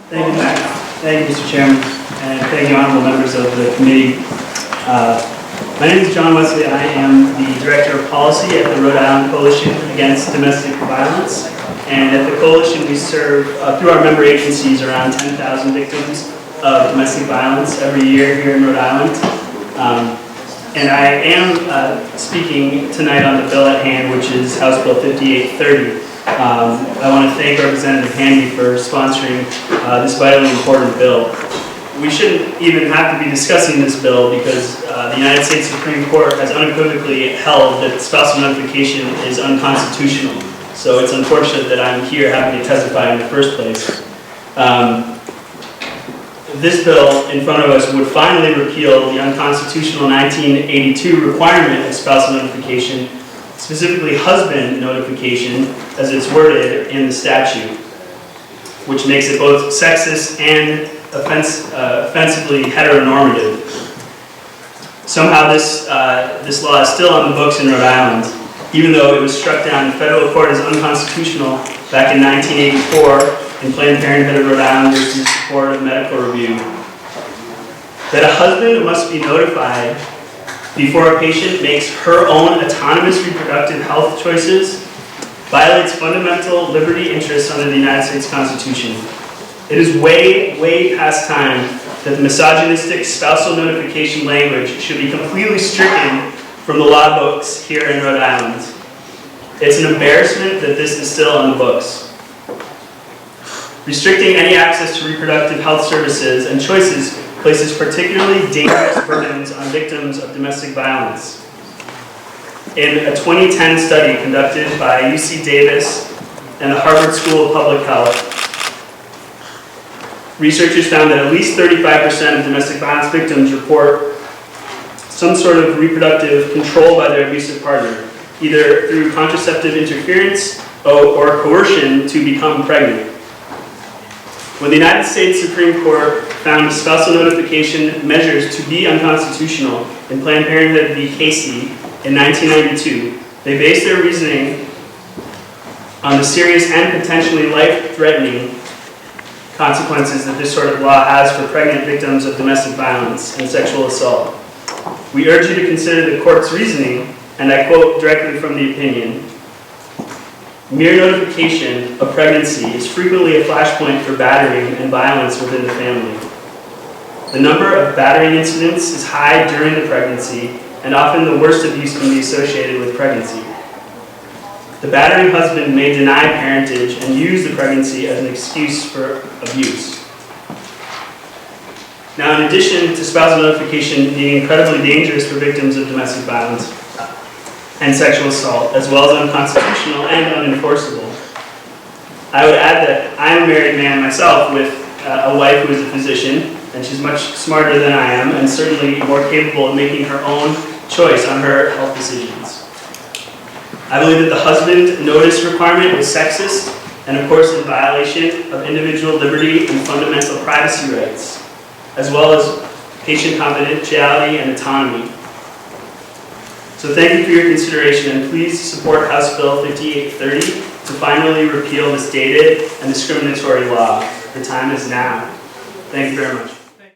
Thank you, Matt. Thank you, Mr. Chairman, and thank you, honorable members of the committee. My name is John Wesley. I am the Director of Policy at the Rhode Island Coalition Against Domestic Violence. And at the Coalition, we serve, through our member agencies, around 10,000 victims of domestic violence every year here in Rhode Island. And I am speaking tonight on the bill at hand, which is House Bill 5830. I want to thank Representative Handy for sponsoring this vitally important bill. We shouldn't even have to be discussing this bill because the United States Supreme Court has unequivocally held that spousal notification is unconstitutional. So it's unfortunate that I'm here having to testify in the first place. This bill in front of us would finally repeal the unconstitutional 1982 requirement of spousal notification, specifically husband notification, as it's worded in the statute, which makes it both sexist and offensively heteronormative. Somehow this law is still on the books in Rhode Island, even though it was struck down in federal court as unconstitutional back in 1984 in Planned Parenthood of Rhode Island versus Board of Medical Review. That a husband must be notified before a patient makes her own autonomous reproductive health choices violates fundamental liberty interests under the United States Constitution. It is way, way past time that the misogynistic spousal notification language should be completely stricken from the law books here in Rhode Island. It's an embarrassment that this is still on the books. Restricting any access to reproductive health services and choices places particularly dangerous burdens on victims of domestic violence. In a 2010 study conducted by UC Davis and the Harvard School of Public Health, researchers found that at least 35% of domestic violence victims report some sort of reproductive control by their abusive partner, either through contraceptive interference or coercion to become pregnant. When the United States Supreme Court found spousal notification measures to be unconstitutional in Planned Parenthood v. Casey in 1992, they based their reasoning on the serious and potentially life-threatening consequences that this sort of law has for pregnant victims of domestic violence and sexual assault. We urge you to consider the court's reasoning, and I quote directly from the opinion: mere notification of pregnancy is frequently a flashpoint for battering and violence within the family. The number of battering incidents is high during the pregnancy, and often the worst abuse can be associated with pregnancy. The battering husband may deny parentage and use the pregnancy as an excuse for abuse. Now, in addition to spousal notification being incredibly dangerous for victims of domestic violence and sexual assault, as well as unconstitutional and unenforceable, I would add that I am a married man myself with a wife who is a physician, and she's much smarter than I am and certainly more capable of making her own choice on her health decisions. I believe that the husband notice requirement is sexist and, of course, in violation of individual liberty and fundamental privacy rights, as well as patient confidentiality and autonomy. So thank you for your consideration, and please support House Bill 5830 to finally repeal this dated and discriminatory law. The time is now. Thank you very much.